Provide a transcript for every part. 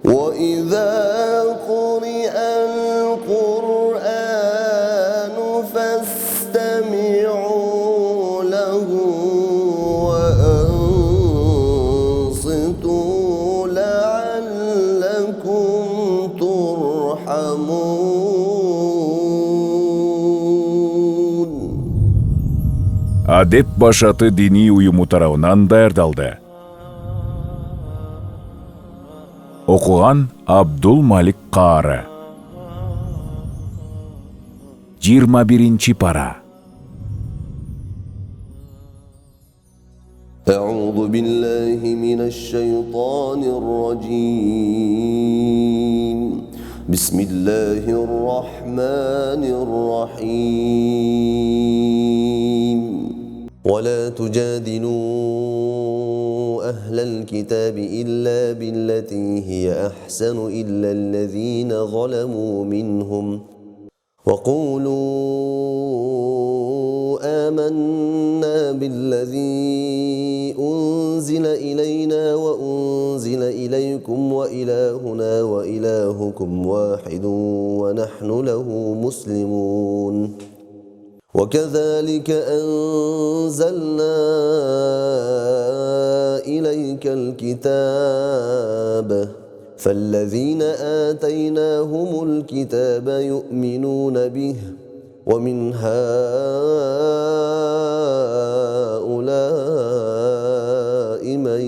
وإذا قرئ القرآن فاستمعوا له وأنصتوا لعلكم ترحمون. Адеп башаты дини уюму тарабынан даярдалды. Окуган Абдул Малик Каары. 21 пара. أعوذ بالله من الشيطان الرجيم. بسم الله الرحمن الرحيم. ولا تجادلوا أهل الكتاب إلا بالتي هي أحسن إلا الذين ظلموا منهم وقولوا آمنا بالذي أنزل إلينا وأنزل إليكم وإلهنا وإلهكم واحد ونحن له مسلمون. وكذلك أنزلنا إليك الكتاب فالذين آتيناهم الكتاب يؤمنون به ومن هؤلاء من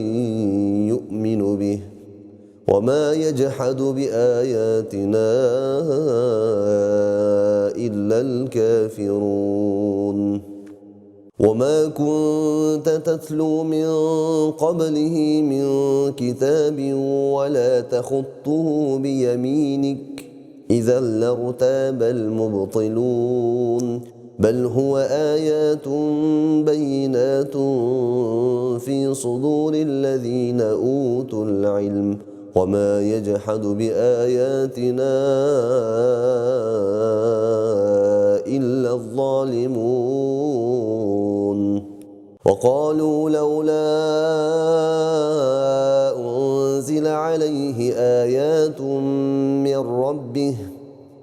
يؤمن به وما يجحد بآياتنا إلا الكافرون. وما كنت تتلو من قبله من كتاب ولا تخطه بيمينك إذا لارتاب المبطلون. بل هو آيات بينات في صدور الذين أوتوا العلم وما يجحد بآياتنا إلا الظالمون. وقالوا لولا أنزل عليه آيات من ربه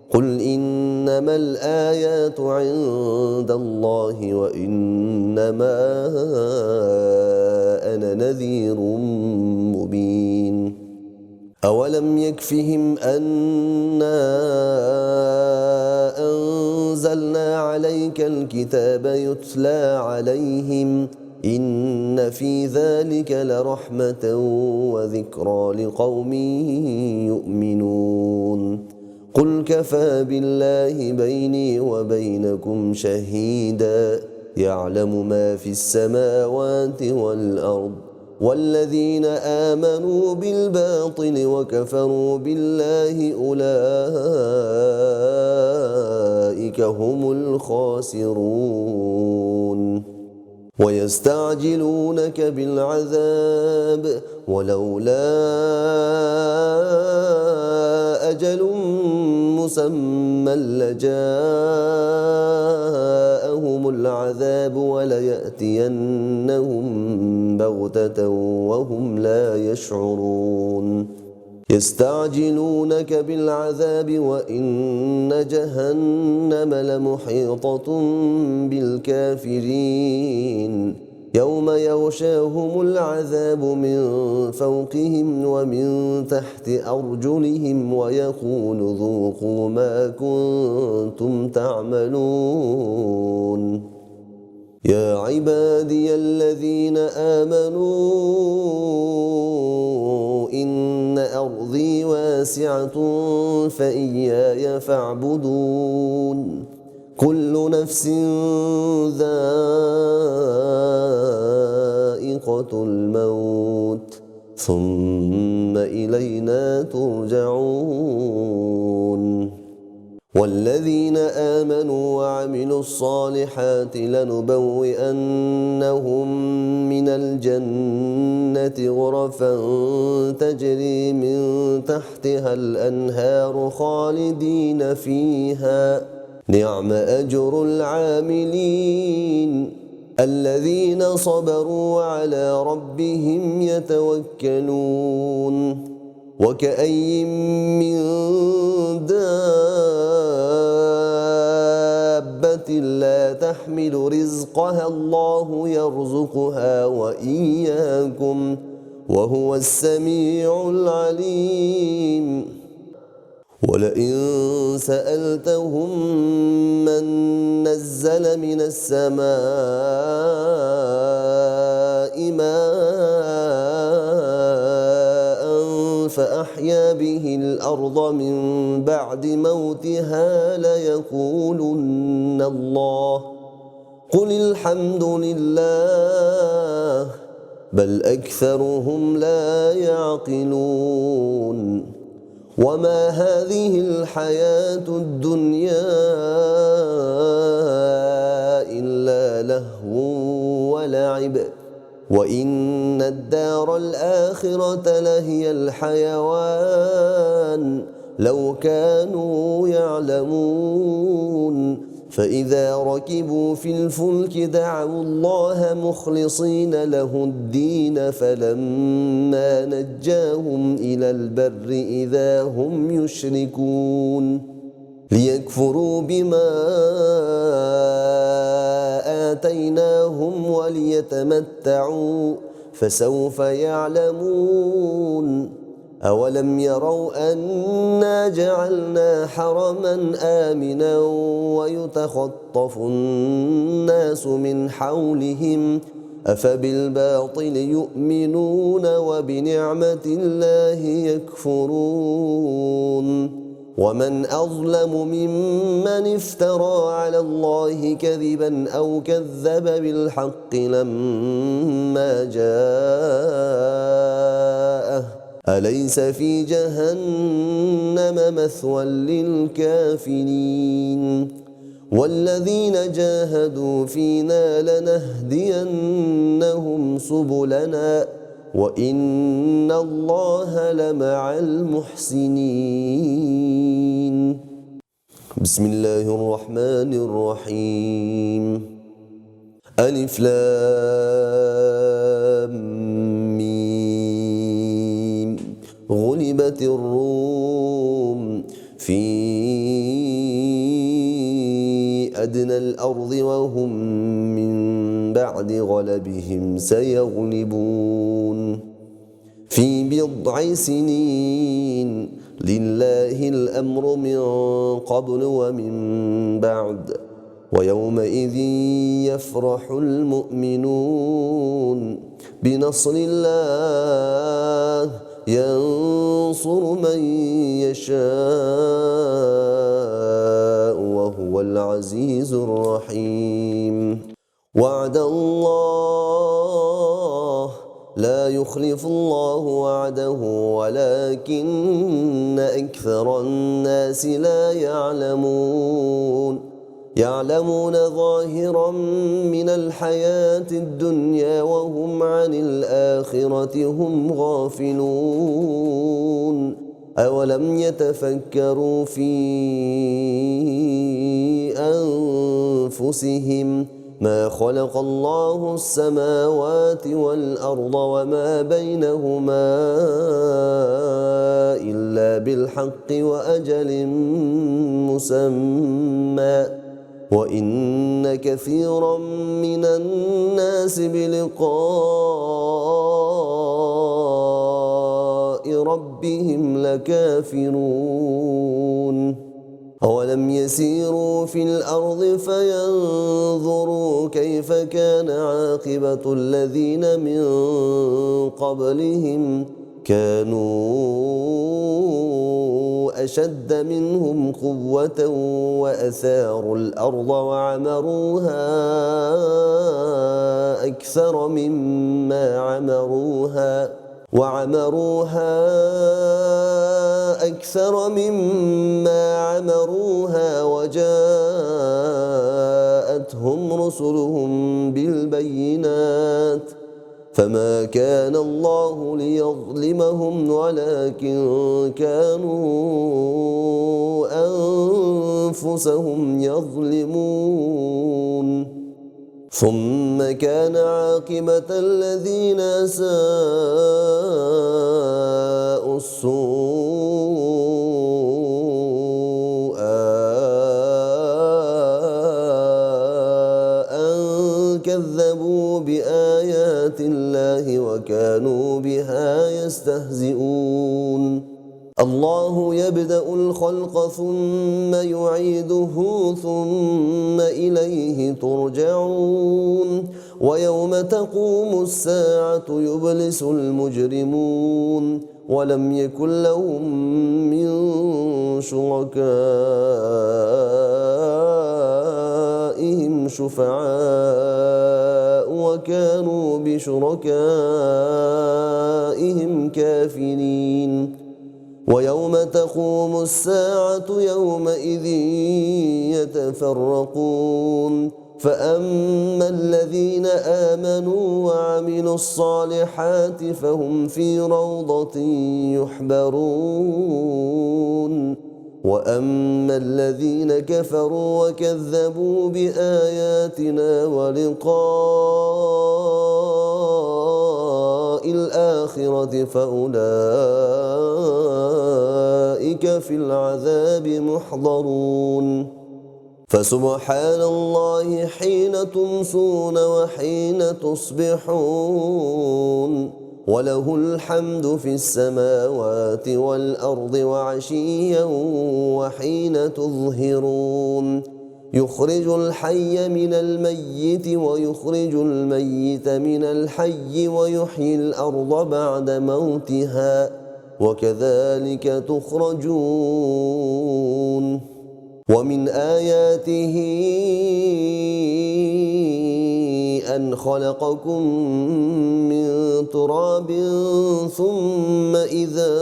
قل إنما الآيات عند الله وإنما أنا نذير مبين. أولم يكفهم أنا أنزلنا عليك الكتاب يتلى عليهم إن في ذلك لرحمة وذكرى لقوم يؤمنون. قل كفى بالله بيني وبينكم شهيدا يعلم ما في السماوات والأرض والذين آمنوا بالباطل وكفروا بالله أولئك هم الخاسرون. ويستعجلونك بالعذاب ولولا أجل مسمى لجاءهم العذاب وليأتينهم بغتة وهم لا يشعرون. يستعجلونك بالعذاب وإن جهنم لمحيطة بالكافرين يوم يغشاهم العذاب من فوقهم ومن تحت أرجلهم ويقول ذوقوا ما كنتم تعملون. يا عبادي الذين آمنوا إن أرضي واسعة فإياي فاعبدون. كل نفس ذائقة الموت ثم إلينا ترجعون. والذين آمنوا وعملوا الصالحات لنبوئنهم من الجنة غرفا تجري من تحتها الأنهار خالدين فيها نعم أجر العاملين الذين صبروا وعلى ربهم يتوكلون. وكأي من دابة لا تحمل رزقها الله يرزقها وإياكم وهو السميع العليم. ولئن سألتهم من نزل من السماء ماء فأحيا به الأرض من بعد موتها ليقولن الله قل الحمد لله بل أكثرهم لا يعقلون. وما هذه الحياة الدنيا إلا لهو ولعب وإن الدار الآخرة لهي الحيوان لو كانوا يعلمون. فإذا ركبوا في الفلك دعوا الله مخلصين له الدين فلما نجاهم إلى البر إذا هم يشركون ليكفروا بما آتيناهم وليتمتعوا فسوف يعلمون. أولم يروا أنا جعلنا حرما آمنا ويتخطف الناس من حولهم أفبالباطل يؤمنون وبنعمة الله يكفرون. ومن أظلم ممن افترى على الله كذبا أو كذب بالحق لما جاءه أليس في جهنم مثوى للكافرين. والذين جاهدوا فينا لنهدينهم سبلنا وإن الله لمع المحسنين. بسم الله الرحمن الرحيم. ألف لام غلبت الروم في أدنى الأرض وهم من بعد غلبهم سيغلبون في بضع سنين لله الأمر من قبل ومن بعد ويومئذ يفرح المؤمنون بنصر الله ينصر من يشاء وهو العزيز الرحيم. وعد الله لا يخلف الله وعده ولكن أكثر الناس لا يعلمون ظاهرا من الحياة الدنيا وهم عن الآخرة هم غافلون. أولم يتفكروا في أنفسهم ما خلق الله السماوات والأرض وما بينهما إلا بالحق وأجل مسمى وإن كثيرا من الناس بلقاء ربهم لكافرون. أولم يسيروا في الأرض فينظروا كيف كان عاقبة الذين من قبلهم كانوا أشد منهم قوة وأثاروا الأرض وعمروها أكثر مما عمروها وجاءتهم رسلهم بالبينات فما كان الله ليظلمهم ولكن كانوا أنفسهم يظلمون. ثم كان عاقبة الذين أساءوا السوء أن كذبوا بآيات الله وكانوا بها يستهزئون. الله يبدأ الخلق ثم يعيده ثم إليه ترجعون. ويوم تقوم الساعة يبلس المجرمون ولم يكن لهم من شركائهم شفعاء وكانوا بشركائهم كافرين. ويوم تقوم الساعة يومئذ يتفرقون. فأما الذين آمنوا وعملوا الصالحات فهم في روضة يحبرون. وأما الذين كفروا وكذبوا بآياتنا ولقاء الآخرة فأولئك في العذاب محضرون. فسبحان الله حين تمسون وحين تصبحون وله الحمد في السماوات والأرض وعشيا وحين تظهرون. يخرج الحي من الميت ويخرج الميت من الحي ويحيي الأرض بعد موتها وكذلك تخرجون. ومن آياته أن خلقكم من تراب ثم إذا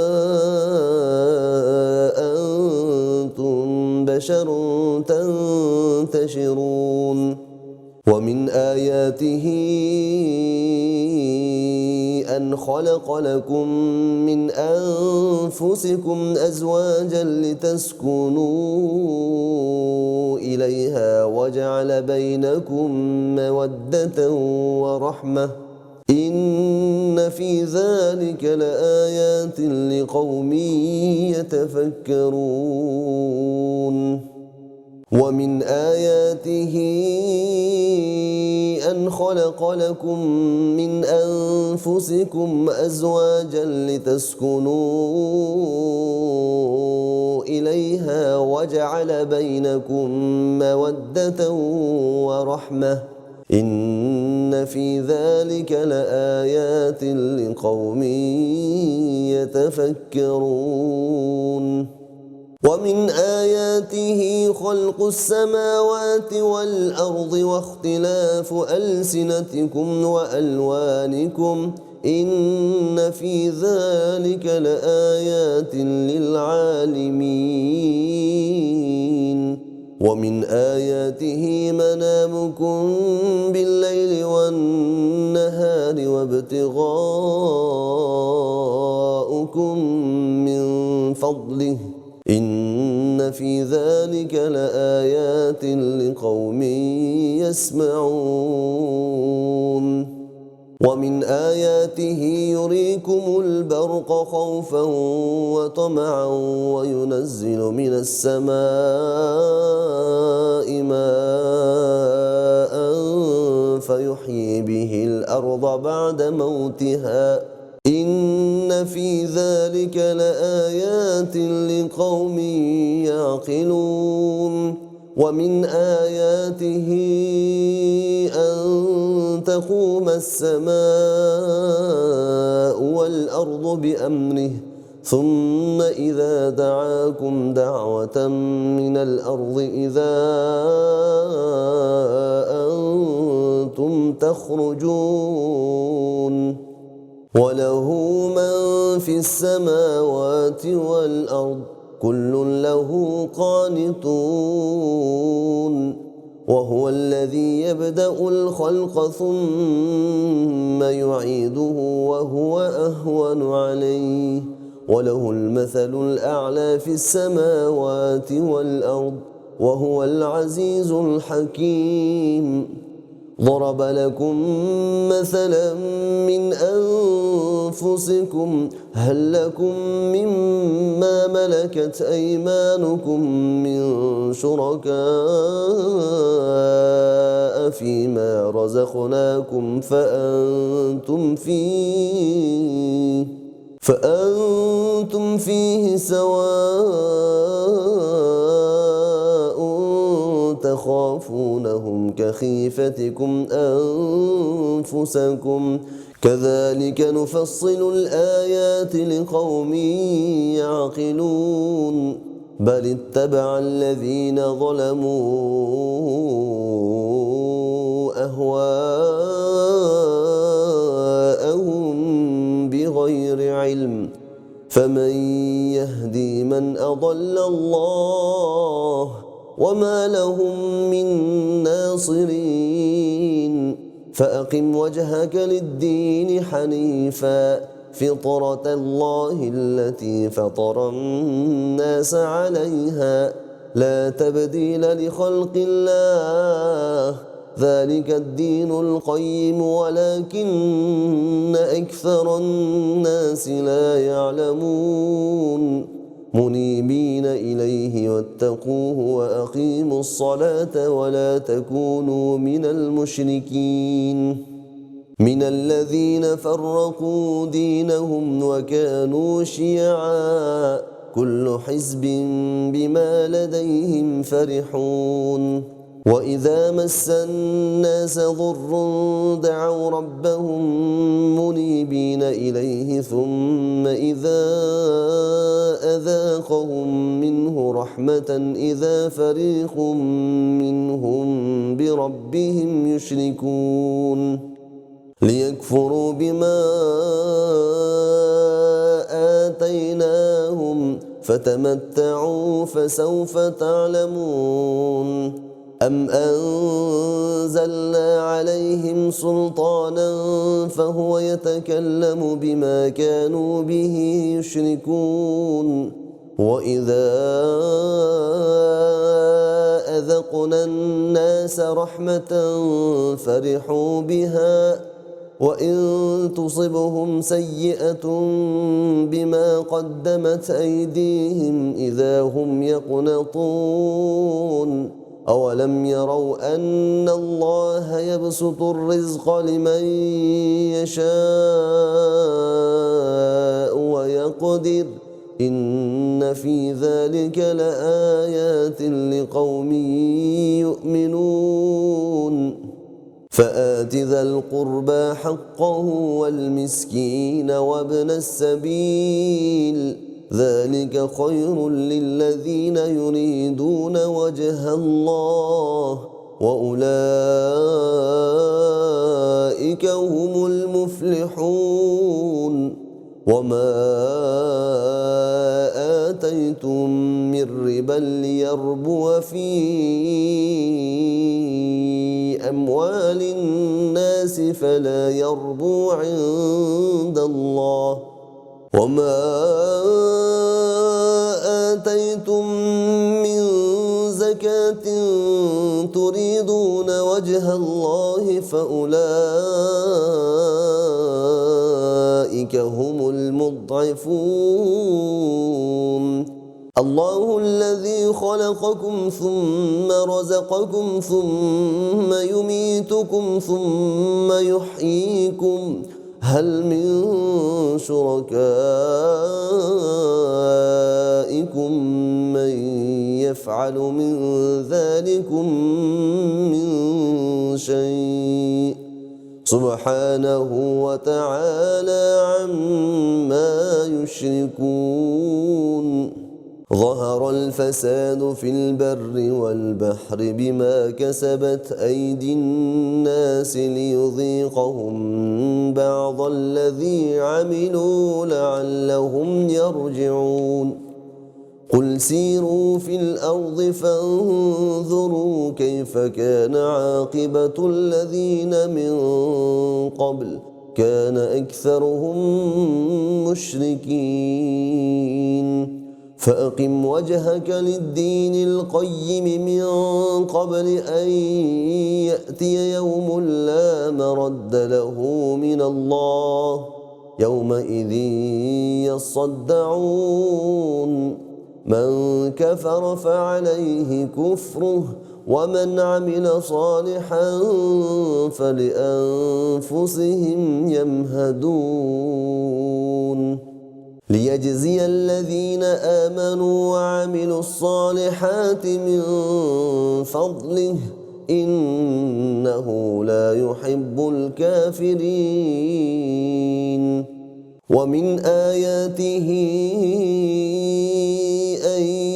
أنتم بشر تنتشرون. ومن آياته أن خلق لكم من أنفسكم أزواجا لتسكنوا إليها وجعل بينكم مودة ورحمة إن في ذلك لآيات لقوم يتفكرون. ومن آياته أن خلق لكم من أنفسكم أزواجا لتسكنوا إليها وجعل بينكم مودة ورحمة إن في ذلك لآيات لقوم يتفكرون. ومن آياته خلق السماوات والأرض واختلاف ألسنتكم وألوانكم إن في ذلك لآيات للعالمين. ومن آياته منامكم بالليل والنهار وابتغاؤكم من فضله إن في ذلك لآيات لقوم يسمعون. ومن آياته يريكم البرق خوفا وطمعا وينزل من السماء ماء فيحيي به الأرض بعد موتها إن في ذلك لآيات لقوم يعقلون. ومن آياته أن تقوم السماء والأرض بأمره ثم إذا دعاكم دعوة من الأرض إذا أنتم تخرجون. وله من في السماوات والأرض كل له قانتون. وهو الذي يبدأ الخلق ثم يعيده وهو أهون عليه وله المثل الأعلى في السماوات والأرض وهو العزيز الحكيم. ضرب لكم مثلا من أنفسكم هل لكم مما ملكت أيمانكم من شركاء فيما رزقناكم فأنتم فيه سواء تخافونهم كخيفتكم أنفسكم كذلك نفصل الآيات لقوم يعقلون بل اتبع الذين ظلموا أهواءهم بغير علم فمن يهدي من أضل الله وما لهم من ناصرين فأقم وجهك للدين حنيفا فطرة الله التي فطر الناس عليها لا تبديل لخلق الله ذلك الدين القيم ولكن أكثر الناس لا يعلمون منيبين إليه واتقوه وأقيموا الصلاة ولا تكونوا من المشركين من الذين فرقوا دينهم وكانوا شيعا كل حزب بما لديهم فرحون وإذا مس الناس ضر دعوا ربهم منيبين إليه ثم إذا أذاقهم منه رحمة إذا فريق منهم بربهم يشركون ليكفروا بما آتيناهم فتمتعوا فسوف تعلمون أم أنزلنا عليهم سلطانا فهو يتكلم بما كانوا به يشركون وإذا أذقنا الناس رحمة فرحوا بها وإن تصبهم سيئة بما قدمت أيديهم إذا هم يقنطون أولم يروا أن الله يبسط الرزق لمن يشاء ويقدر إن في ذلك لآيات لقوم يؤمنون فآت ذا القربى حقه والمسكين وابن السبيل ذلك خير للذين يريدون وجه الله وأولئك هم المفلحون وما آتيتم من ربا ليربو في أموال الناس فلا يربو عند الله وما آتيتم من زكاة تريدون وجه الله فأولئك هم المضعفون الله الذي خلقكم ثم رزقكم ثم يميتكم ثم يحييكم هل من شركائكم من يفعل من ذلكم من شيء سبحانه وتعالى عما يشركون ظهر الفساد في البر والبحر بما كسبت أيدي الناس ليذيقهم بعض الذي عملوا لعلهم يرجعون قل سيروا في الأرض فانظروا كيف كان عاقبة الذين من قبل كان أكثرهم مشركين فأقم وجهك للدين القيم من قبل أن يأتي يوم لا مرد له من الله يومئذ يصدعون من كفر فعليه كفره ومن عمل صالحا فلأنفسهم يمهدون ليجزي الذين آمنوا وعملوا الصالحات من فضله إنه لا يحب الكافرين ومن آياته أن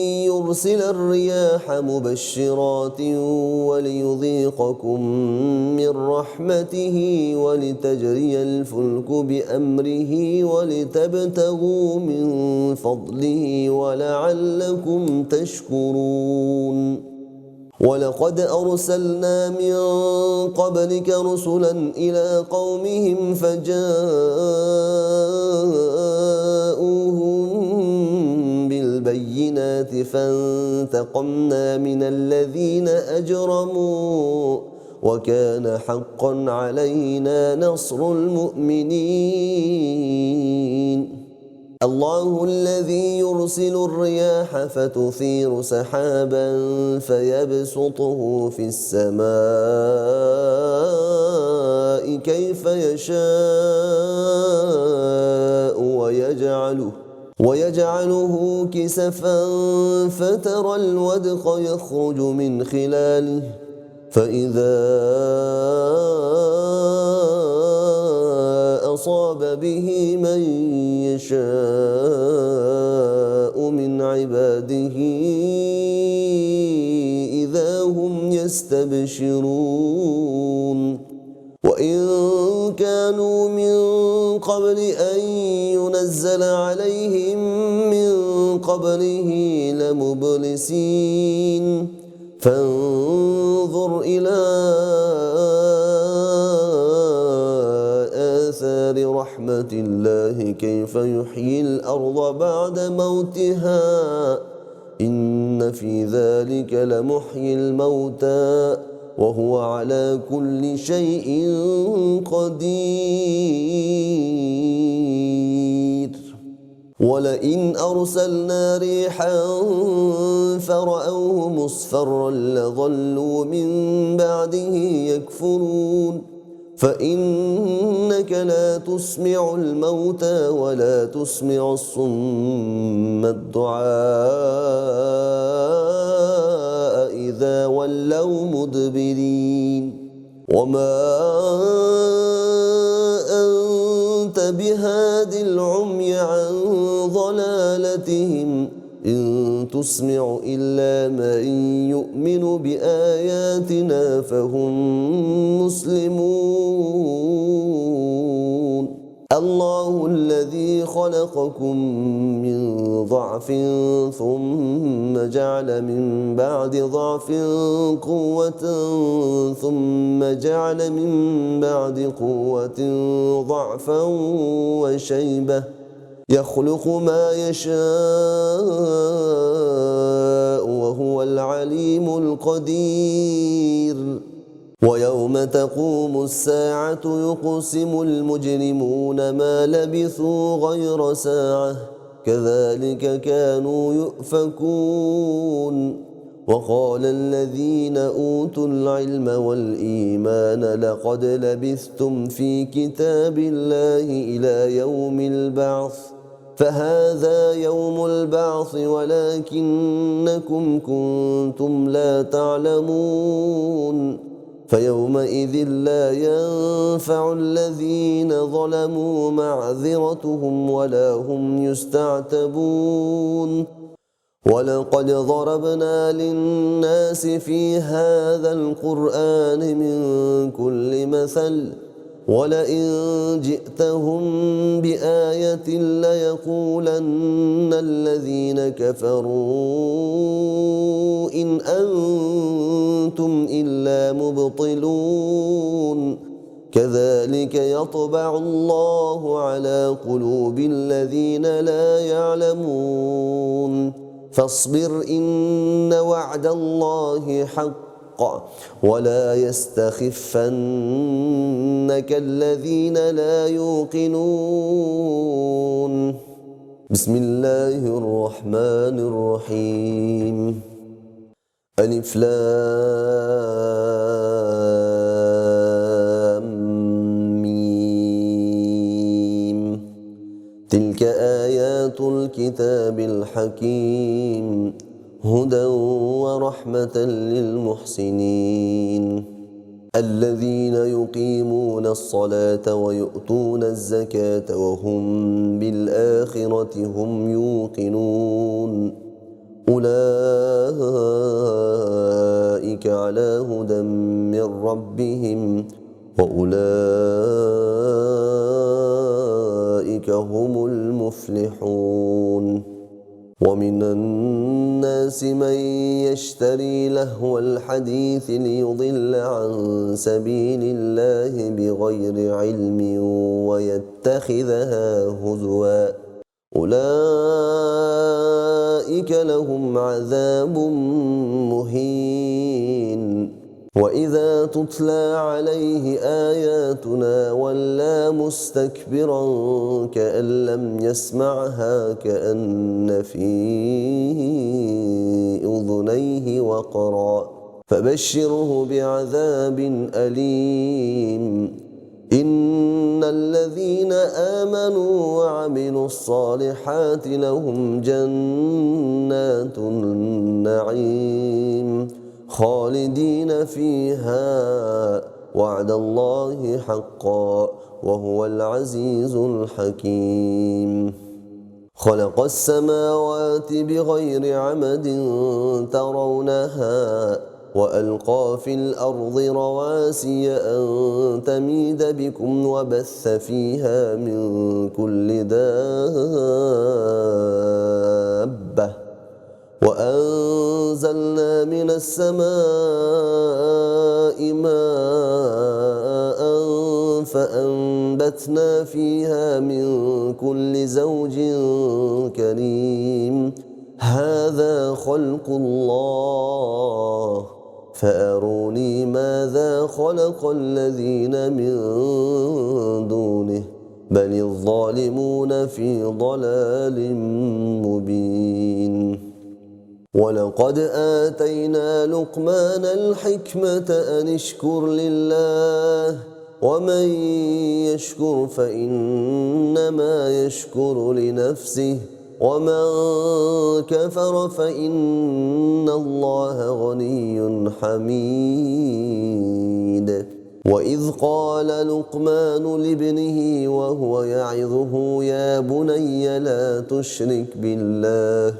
يرسل الرياح مبشرات وليذيقكم من رحمته ولتجري الفلك بأمره ولتبتغوا من فضله ولعلكم تشكرون ولقد أرسلنا من قبلك رسلا إلى قومهم فجاءوهم بالبينات فانتقمنا من الذين أجرموا وكان حقا علينا نصر المؤمنين الله الذي يرسل الرياح فتثير سحابا فيبسطه في السماء كيف يشاء ويجعله كسفا فترى الودق يخرج من خلاله فإذا أصاب به من يشاء من عباده إذا هم يستبشرون وإن كانوا من قبل أن ينزل عليهم من قبله لمبلسين فانظر إلى آثار رحمة الله كيف يحيي الأرض بعد موتها إن في ذلك لمحيي الموتى وهو على كل شيء قدير ولئن أرسلنا ريحا فرأوه مصفرا لظلوا من بعده يكفرون فإنك لا تسمع الموتى ولا تسمع الصم الدعاء إذا ولوا مدبرين وما أنت بهاد العمي عن ضلالتهم إن تسمع إلا من يؤمن بآياتنا فهم مسلمون الله الذي خلقكم من ضعف ثم جعل من بعد ضعف قوة ثم جعل من بعد قوة ضعفا وشيبة يخلق ما يشاء وهو العليم القدير ويوم تقوم الساعة يقسم المجرمون ما لبثوا غير ساعة كذلك كانوا يؤفكون وقال الذين أوتوا العلم والإيمان لقد لبثتم في كتاب الله إلى يوم البعث فهذا يوم البعث ولكنكم كنتم لا تعلمون فيومئذ لا ينفع الذين ظلموا معذرتهم ولا هم يستعتبون ولقد ضربنا للناس في هذا القرآن من كل مثل ولئن جئتهم بآية ليقولن الذين كفروا إن أنتم إلا مبطلون كذلك يطبع الله على قلوب الذين لا يعلمون فاصبر إن وعد الله حق ولا يستخفنك الذين لا يوقنون. بسم الله الرحمن الرحيم. ألف لام ميم. تلك آيات الكتاب الحكيم هدى ورحمة للمحسنين الذين يقيمون الصلاة ويؤتون الزكاة وهم بالآخرة هم يوقنون. أولئك على هدى من ربهم وأولئك هم المفلحون. ومن الناس من يشتري لهو الحديث ليضل عن سبيل الله بغير علم ويتخذها هزوا أولئك لهم عذاب مهين. وإذا تتلى عليه آياتنا ولى مستكبرا كأن لم يسمعها كأن في أذنيه وقرا فبشره بعذاب أليم. إن الذين آمنوا وعملوا الصالحات لهم جنات النعيم خالدين فيها وعد الله حقا وهو العزيز الحكيم. خلق السماوات بغير عمد ترونها وألقى في الأرض رواسي أن تميد بكم وبث فيها من كل دابة وأنزلنا من السماء ماء فأنبتنا فيها من كل زوج كريم. هذا خلق الله فأروني ماذا خلق الذين من دونه بل الظالمون في ضلال مبين. ولقد آتينا لقمان الحكمة أن اشكر لله ومن يشكر فإنما يشكر لنفسه ومن كفر فإن الله غني حميد. وإذ قال لقمان لابنه وهو يعظه يا بني لا تشرك بالله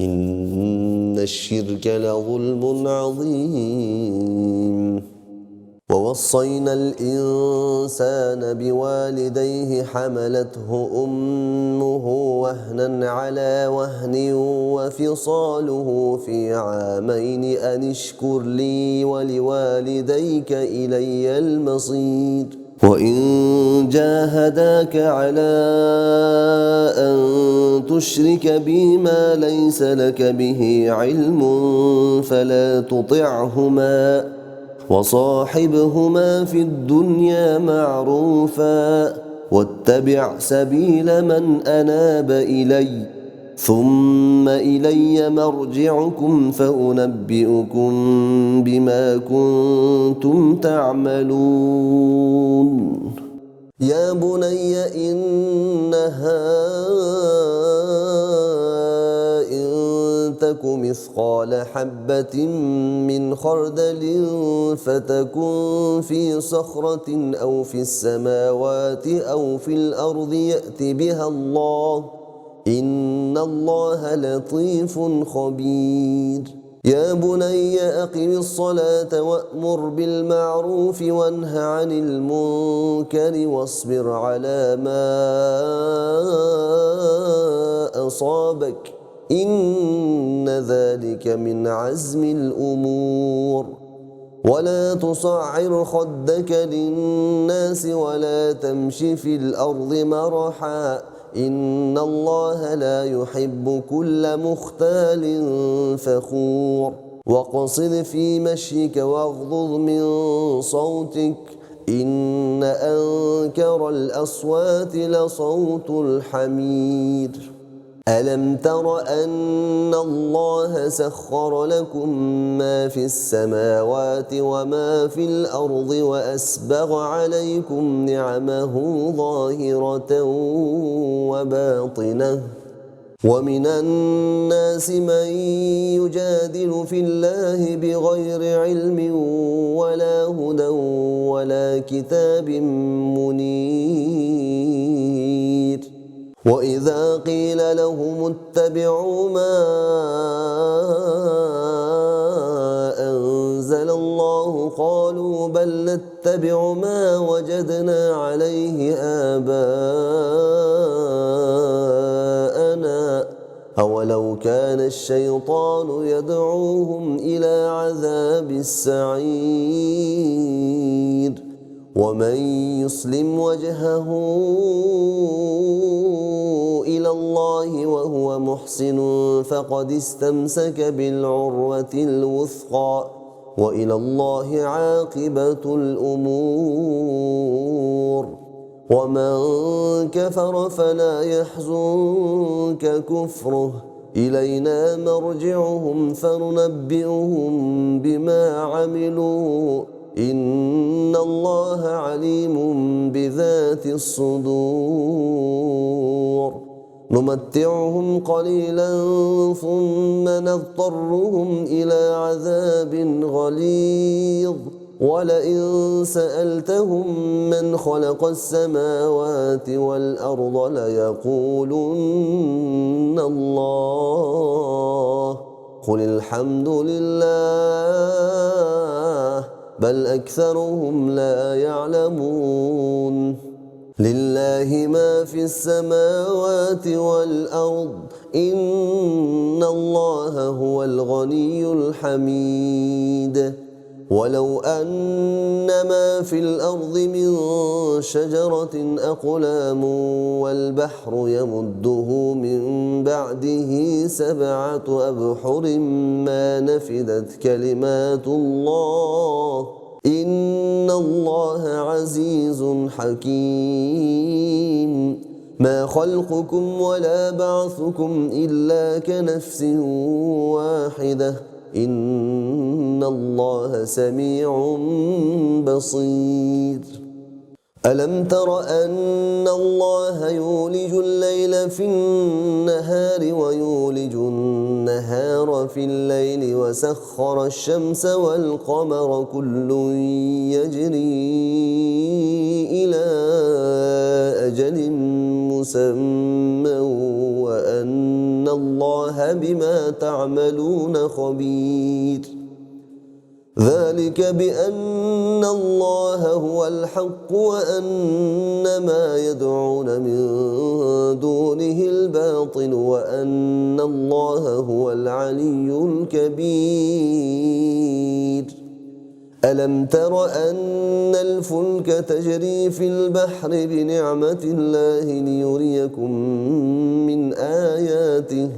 إن الشرك لظلم عظيم. ووصينا الإنسان بوالديه حملته أمه وهنا على وهن وفصاله في عامين أن اشكر لي ولوالديك إلي المصير. وإن جاهداك على أن تشرك بي ما ليس لك به علم فلا تطعهما وصاحبهما في الدنيا معروفا واتبع سبيل من أناب إلي ثم إلي مرجعكم فأنبئكم بما كنتم تعملون. يا بني إنها تك مثقال حبة من خردل فتكن في صخرة أو في السماوات أو في الأرض يأت بها الله إن الله لطيف خبير. يا بني أقم الصلاة وأمر بالمعروف وانه عن المنكر واصبر على ما أصابك إن ذلك من عزم الأمور. ولا تصعر خدك للناس ولا تمش في الأرض مرحا إن الله لا يحب كل مختال فخور واقصد في مشيك واغضض من صوتك إن أنكر الأصوات لصوت الحمير ألم تر أن الله سخر لكم ما في السماوات وما في الأرض وأسبغ عليكم نعمه ظاهرة وباطنة ومن الناس من يجادل في الله بغير علم ولا هدى ولا كتاب منير وإذا قيل لهم اتبعوا ما أنزل الله قالوا بل نتبع ما وجدنا عليه آباءنا أولو كان الشيطان يدعوهم إلى عذاب السعير ومن يسلم وجهه إلى الله وهو محسن فقد استمسك بالعروة الوثقى وإلى الله عاقبة الأمور ومن كفر فلا يحزنك كفره إلينا مرجعهم فننبئهم بما عملوا إن الله عليم بذات الصدور نمتعهم قليلا ثم نضطرهم إلى عذاب غليظ ولئن سألتهم من خلق السماوات والأرض ليقولن الله قل الحمد لله بل أكثرهم لا يعلمون لله ما في السماوات والأرض إن الله هو الغني الحميد ولو أن ما في الأرض من شجرة أقلام والبحر يمده من بعده 7 أبحر ما نفدت كلمات الله إن الله عزيز حكيم ما خلقكم ولا بعثكم إلا كنفس واحدة إن الله سميع بصير ألم تر أن الله يولج الليل في النهار ويولج النهار في الليل وسخر الشمس والقمر كل يجري إلى أجل مسمى وأن الله بما تعملون خبير ذلك بأن الله هو الحق وأن ما يدعون من دونه الباطل وأن الله هو العلي الكبير ألم تر أن الفلك تجري في البحر بنعمة الله ليريكم من آياته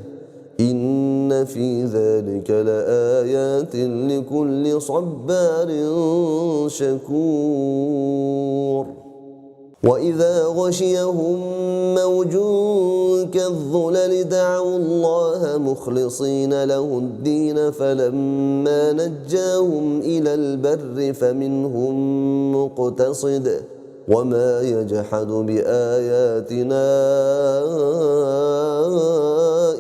إن في ذلك لآيات لكل صبار شكور وإذا غشيهم موج كالظلل دعوا الله مخلصين له الدين فلما نجاهم إلى البر فمنهم مقتصد وما يجحد بآياتنا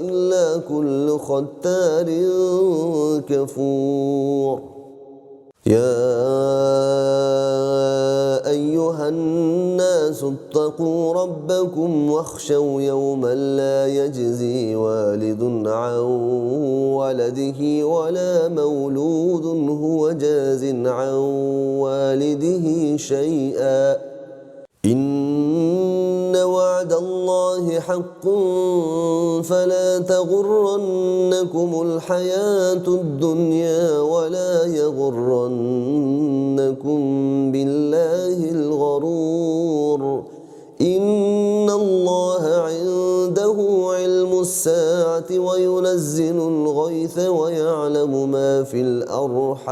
إلا كل ختار كفور يا أيها الناس اتقوا ربكم واخشوا يوما لا يجزي والد عن ولده ولا مولود هو جاز عن والده شيئا إن وعد الله حق فلا تغرنكم الحياة الدنيا ولا يغرنكم بالله الغرور إن الله عند الساعة وينزل الغيث ويعلم ما في الأرحام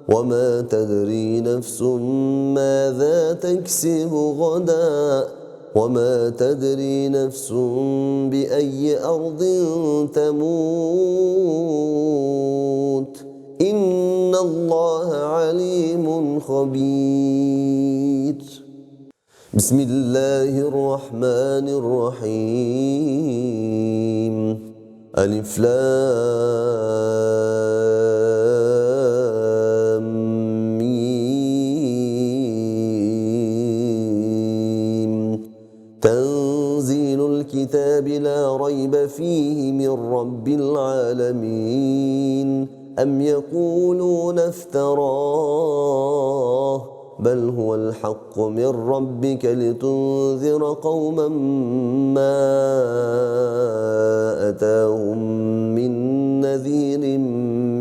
وما تدري نفس ماذا تكسب غدا وما تدري نفس بأي أرض تموت إن الله عليم خبير. بسم الله الرحمن الرحيم. ألف لام ميم. تنزيل الكتاب لا ريب فيه من رب العالمين. أم يقولون افتراه بل هو الحق من ربك لتنذر قوما ما أتاهم من نذير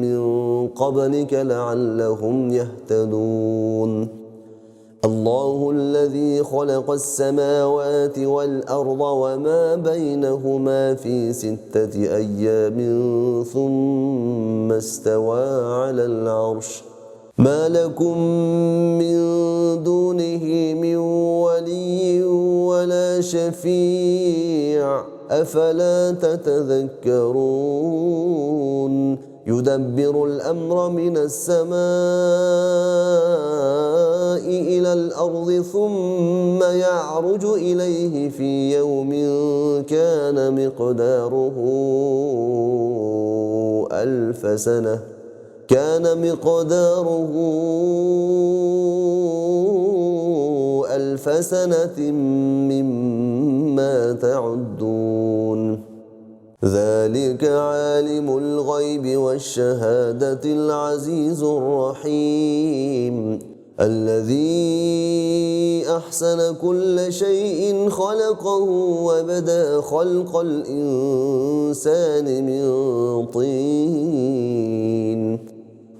من قبلك لعلهم يهتدون. الله الذي خلق السماوات والأرض وما بينهما في 6 أيام ثم استوى على العرش. ما لكم من دونه من ولي ولا شفيع أفلا تتذكرون. يدبر الأمر من السماء إلى الأرض ثم يعرج إليه في يوم كان مقداره 1000 سنة مما تعدون. ذلك عالم الغيب والشهادة العزيز الرحيم. الذي أحسن كل شيء خلقه وبدأ خلق الإنسان من طين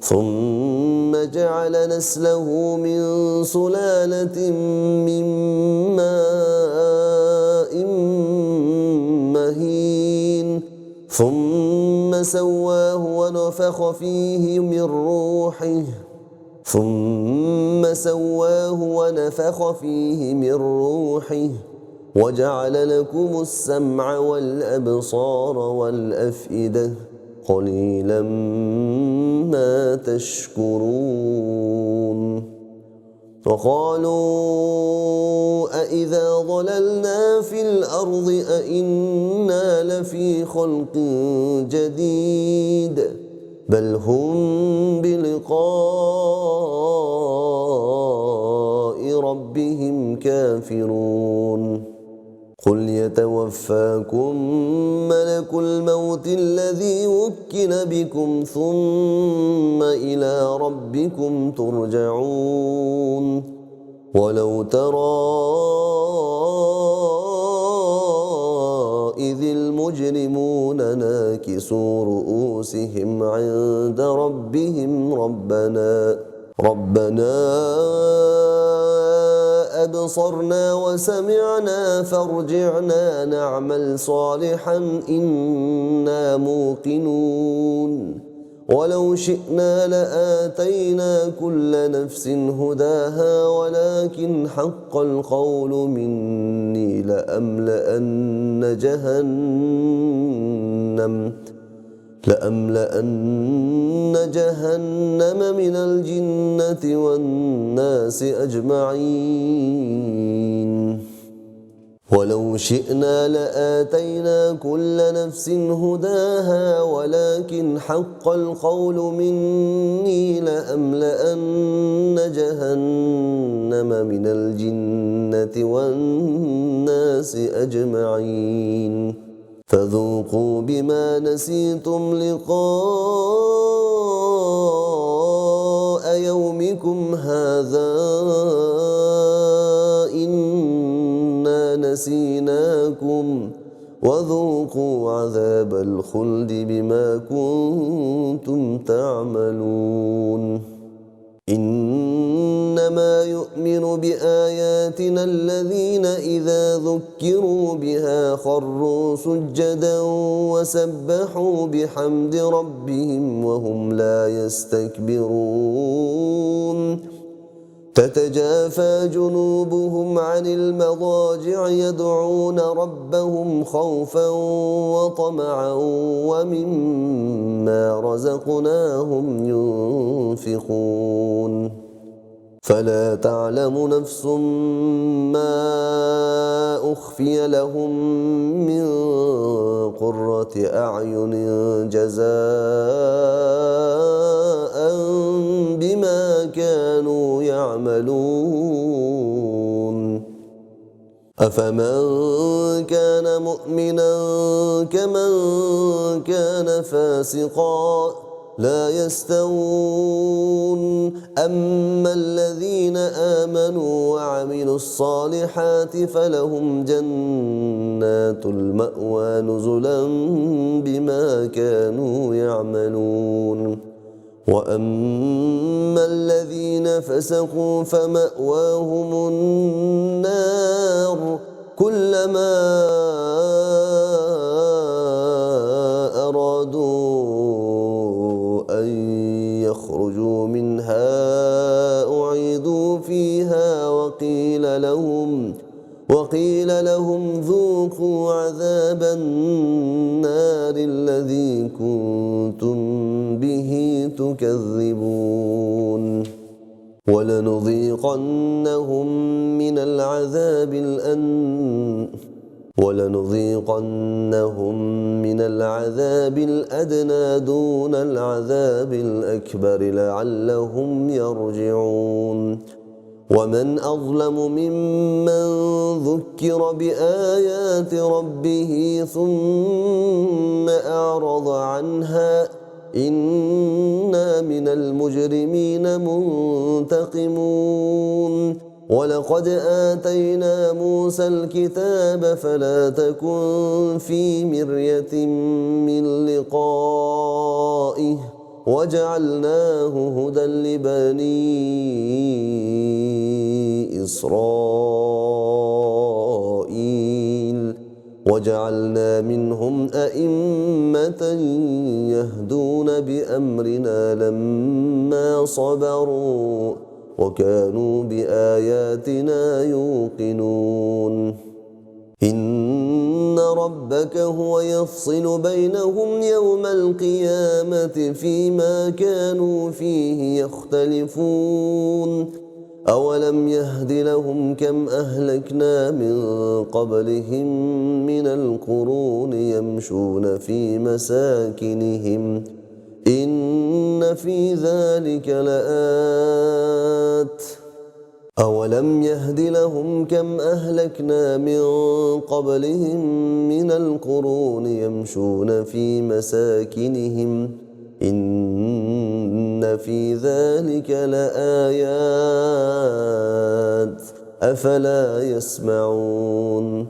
ثم جعل نسله من سلالة من ماء مهين ثم سواه ونفخ فيه من روحه وجعل لكم السمع والأبصار والأفئدة قليلا ما تشكرون. وقالوا أإذا ضللنا في الأرض أإنا لفي خلق جديد بل هم بلقاء ربهم كافرون. قل يتوفاكم ملك الموت الذي وكل بكم ثم إلى ربكم ترجعون. ولو ترى إذ المجرمون ناكسوا رؤوسهم عند ربهم ربنا أبصرنا وسمعنا فارجعنا نعمل صالحا إنا موقنون. ولو شئنا لآتينا كل نفس هداها ولكن حق القول مني لأملأن جهنم من الجنة والناس أجمعين. ولو شئنا لآتينا كل نفس هداها ولكن حق القول مني لأملأن جهنم من الجنة والناس أجمعين. فذوقوا بما نسيتم لقاء يومكم هذا إنا نسيناكم وذوقوا عذاب الخلد بما كنتم تعملون. إنما يؤمن بآياتنا الذين إذا ذكروا بها خروا سجدا وسبحوا بحمد ربهم وهم لا يستكبرون تتجافى جنوبهم عن المضاجع يدعون ربهم خوفا وطمعا ومما رزقناهم ينفقون فلا تعلم نفس ما أخفي لهم من قرة أعين جزاء بما كانوا يعملون أفمن كان مؤمنا كمن كان فاسقا لا يستوون أما الذين آمنوا وعملوا الصالحات فلهم جنات المأوى نزلا بما كانوا يعملون وأما الذين فسقوا فمأواهم النار كلما أرادوا أن يخرجوا منها أعيدوا فيها وقيل لهم ذوقوا عذاب النار الذي كنتم به تكذبون ولنذيقنهم من العذاب الأدنى دون العذاب الأكبر لعلهم يرجعون ومن أظلم ممن ذكر بآيات ربه ثم أعرض عنها إنا من المجرمين منتقمون ولقد آتينا موسى الكتاب فلا تكن في مرية من لقائه وجعلناه هدى لبني إسرائيل وجعلنا منهم أئمة يهدون بأمرنا لما صبروا وكانوا بآياتنا يوقنون إن ربك هو يفصل بينهم يوم القيامة فيما كانوا فيه يختلفون أولم يهد لهم كم أهلكنا من قبلهم من القرون يمشون في مساكنهم إن في ذلك لآيات أولم يهد لهم كم أهلكنا من قبلهم من القرون يمشون في مساكنهم إن في ذلك لآيات أفلا يسمعون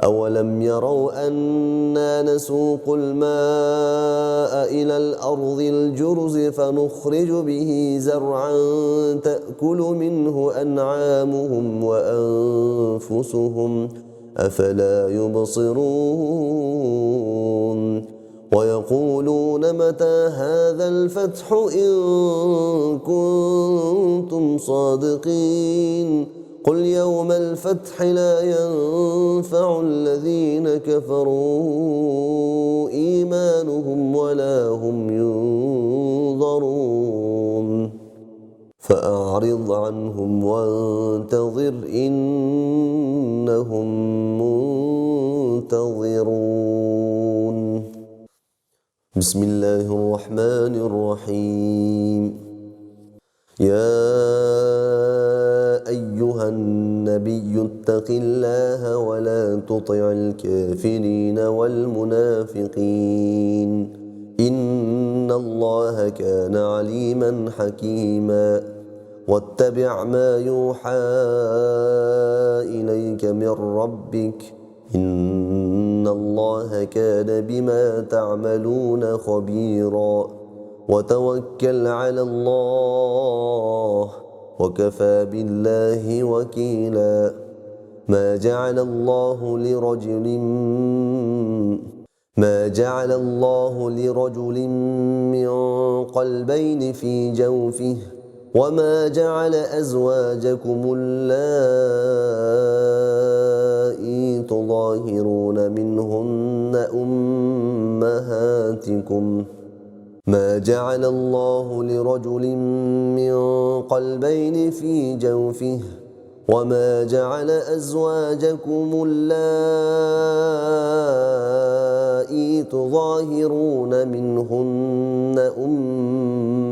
أولم يروا أنا نسوق الماء إلى الأرض الجرز فنخرج به زرعا تأكل منه أنعامهم وأنفسهم أفلا يبصرون ويقولون متى هذا الفتح إن كنتم صادقين قل يوم الفتح لا ينفع الذين كفروا إيمانهم ولا هم ينظرون فأعرض عنهم وانتظر إنهم منتظرون بسم الله الرحمن الرحيم يا أيها النبي اتق الله ولا تطع الكافرين والمنافقين إن الله كان عليما حكيما واتبع ما يوحى إليك من ربك إن الله كان بما تعملون خبيرا وتوكل على الله وكفى بالله وكيلا. ما جعل الله لرجل من قلبين في جوفه وما جعل أزواجكم اللائي تظاهرون منهن أمهاتكم ما جعل الله لرجل من قلبين في جوفه وما جعل أزواجكم اللائي تظاهرون منهن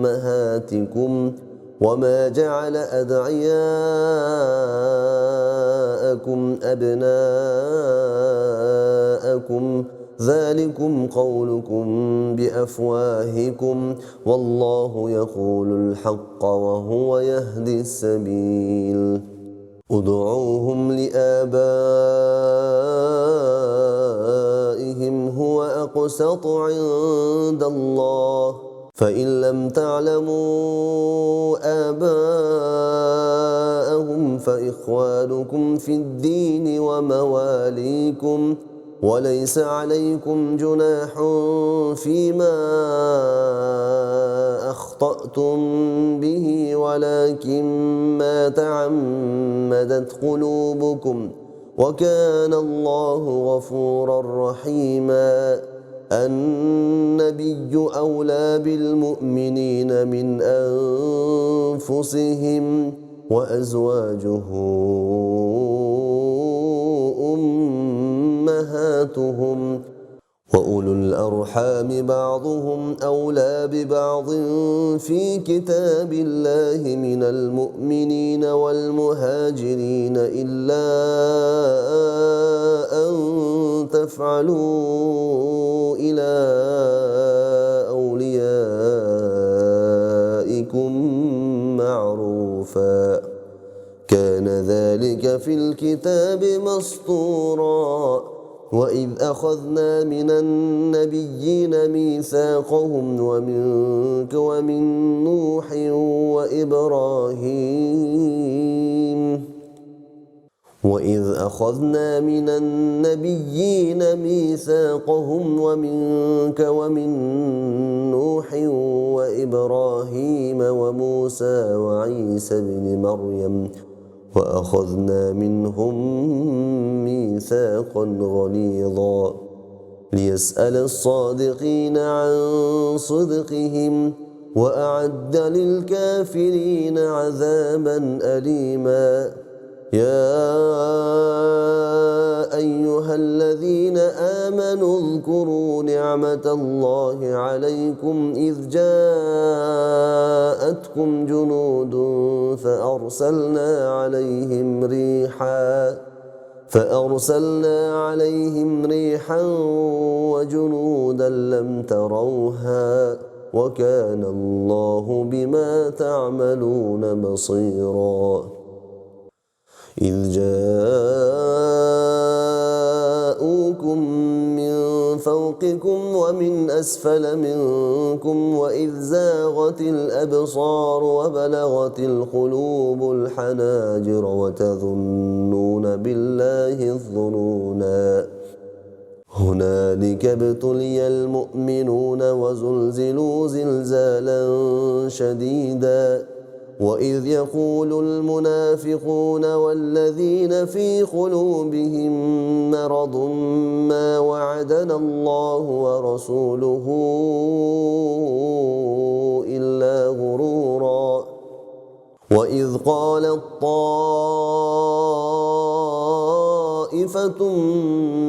أمهاتكم وما جعل أدعياءكم أبناءكم ذلكم قولكم بأفواهكم والله يقول الحق وهو يهدي السبيل. ادعوهم لآبائهم هو أقسط عند الله فإن لم تعلموا آباءهم فإخوانكم في الدين ومواليكم وليس عليكم جناح فيما أخطأتم به ولكن ما تعمدت قلوبكم وكان الله غفورا رحيما. النبي أولى بالمؤمنين من أنفسهم وأزواجه أمهاتهم وأولو الأرحام بعضهم أولى ببعض في كتاب الله من المؤمنين والمهاجرين إلا أن تفعلوا إلى أوليائكم معروفا كان ذلك في الكتاب مسطورا. وإذ أخذنا من النبيين ميثاقهم ومنك ومن نوح وإبراهيم وموسى وعيسى بن مريم وأخذنا منهم ميثاقا غليظا ليسأل الصادقين عن صدقهم وأعد للكافرين عذابا أليما. يا أيها الذين آمنوا اذكروا نعمة الله عليكم إذ جاءتكم جنود فأرسلنا عليهم ريحا وجنودا لم تروها وكان الله بما تعملون بصيرا. إذ جاءوكم من فوقكم ومن أسفل منكم وإذ زاغت الأبصار وبلغت القلوب الحناجر وتظنون بالله الظنونا هنالك ابتلي المؤمنون وزلزلوا زلزالا شديدا. وإذ يقول المنافقون والذين في قلوبهم مرض ما وعدنا الله ورسوله إلا غرورا. وإذ قالت طائفة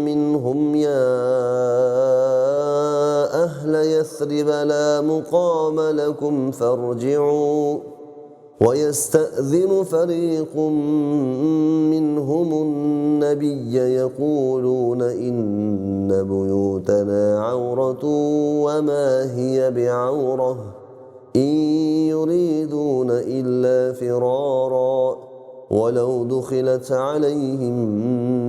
منهم يا أهل يثرب لا مقام لكم فارجعوا ويستأذن فريق منهم النبي يقولون إن بيوتنا عورة وما هي بعورة إن يريدون إلا فرارا ولو دخلت عليهم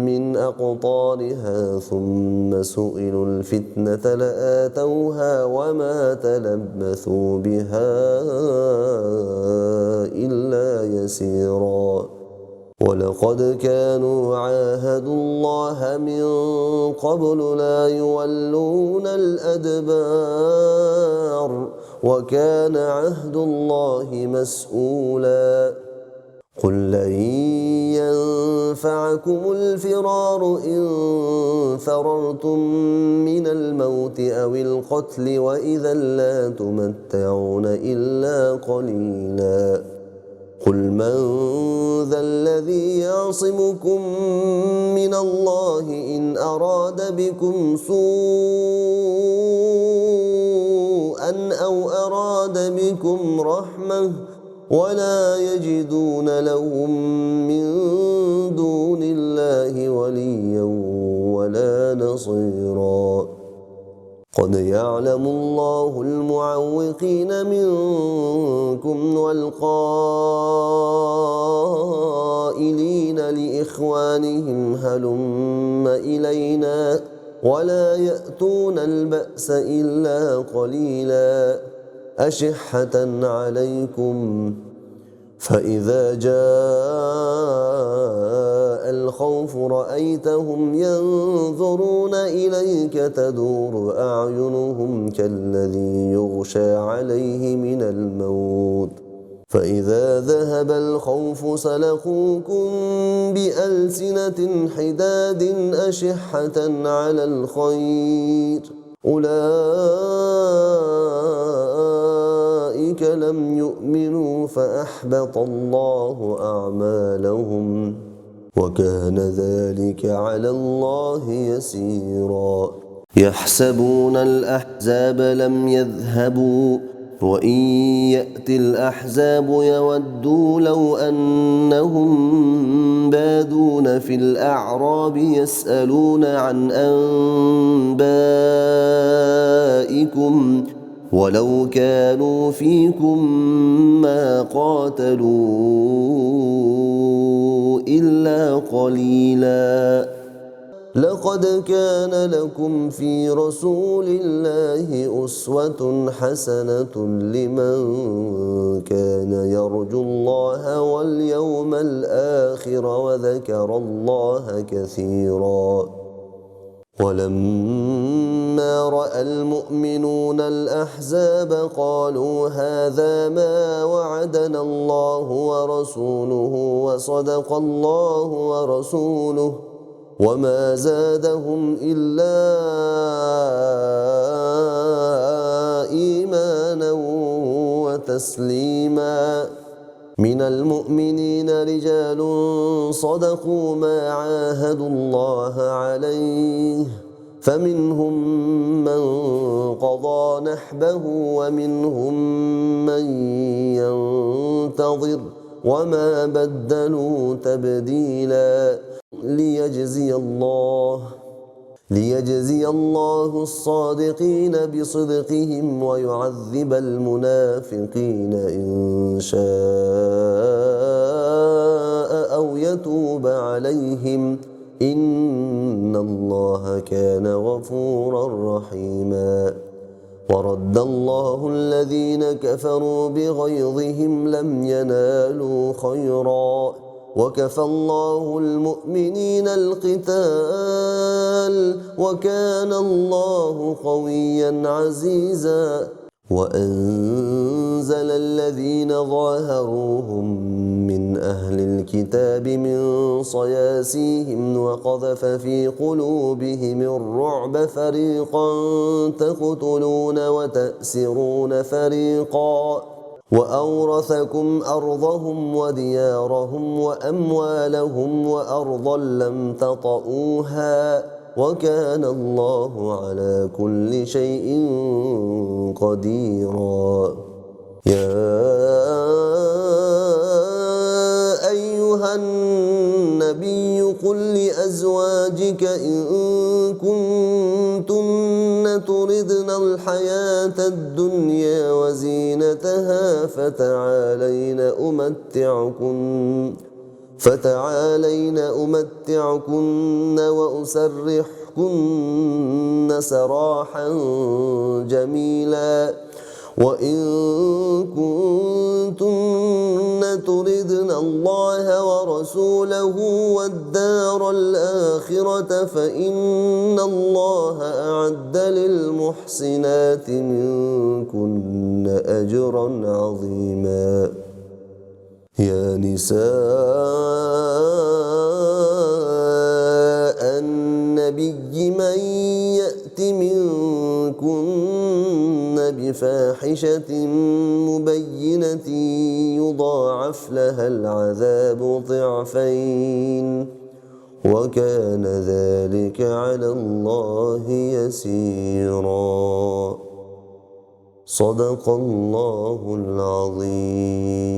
من أقطارها ثم سئلوا الفتنة لآتوها وما تلبثوا بها إلا يسيرا ولقد كانوا عاهدوا الله من قبل لا يولون الأدبار وكان عهد الله مسؤولا قل لن ينفعكم الفرار إن فررتم من الموت أو القتل وإذا لا تمتعون إلا قليلا قل من ذا الذي يعصمكم من الله إن أراد بكم سوءا أو أراد بكم رحمة ولا يجدون لهم من دون الله وليا ولا نصيرا قد يعلم الله المعوقين منكم والقائلين لإخوانهم هلم إلينا ولا يأتون البأس إلا قليلا أشحة عليكم فإذا جاء الخوف رأيتهم ينظرون إليك تدور أعينهم كالذي يغشى عليه من الموت فإذا ذهب الخوف سلقوكم بألسنة حداد أشحة على الخير أولئك لم يؤمنوا فأحبط الله أعمالهم وكان ذلك على الله يسيرا يحسبون الأحزاب لم يذهبوا وإن يأتي الأحزاب يودوا لو أنهم بادون في الأعراب يسألون عن أنبائكم ولو كانوا فيكم ما قاتلوا إلا قليلا لقد كان لكم في رسول الله أسوة حسنة لمن كان يرجو الله واليوم الآخر وذكر الله كثيرا ولما رأى المؤمنون الأحزاب قالوا هذا ما وعدنا الله ورسوله وصدق الله ورسوله وما زادهم إلا إيمانا وتسليما من المؤمنين رجال صدقوا ما عاهدوا الله عليه فمنهم من قضى نحبه ومنهم من ينتظر وما بدلوا تبديلا ليجزي الله الصادقين بصدقهم ويعذب المنافقين إن شاء أو يتوب عليهم إن الله كان غفورا رحيما ورد الله الذين كفروا بغيظهم لم ينالوا خيرا وكفى الله المؤمنين القتال وكان الله قويا عزيزا وأنزل الذين ظاهروهم من أهل الكتاب من صياصيهم وقذف في قلوبهم الرعب فريقا تقتلون وتأسرون فريقا وأورثكم أرضهم وديارهم وأموالهم وأرضا لم تطئوها وكان الله على كل شيء قديرا يا أيها النبي قل لأزواجك إن كنتن تردن الحياة الدنيا فتعالين أمتعكن وأسرحكن سراحا جميلا وإن كنتن تردن الله ورسوله والدار الآخرة فإن الله أعد للمحسنات منكن أجرا عظيما. يا نساء النبي من يأت منكن بفاحشة مبينة يضاعف لها العذاب ضعفين وكان ذلك على الله يسيرا. صدق الله العظيم.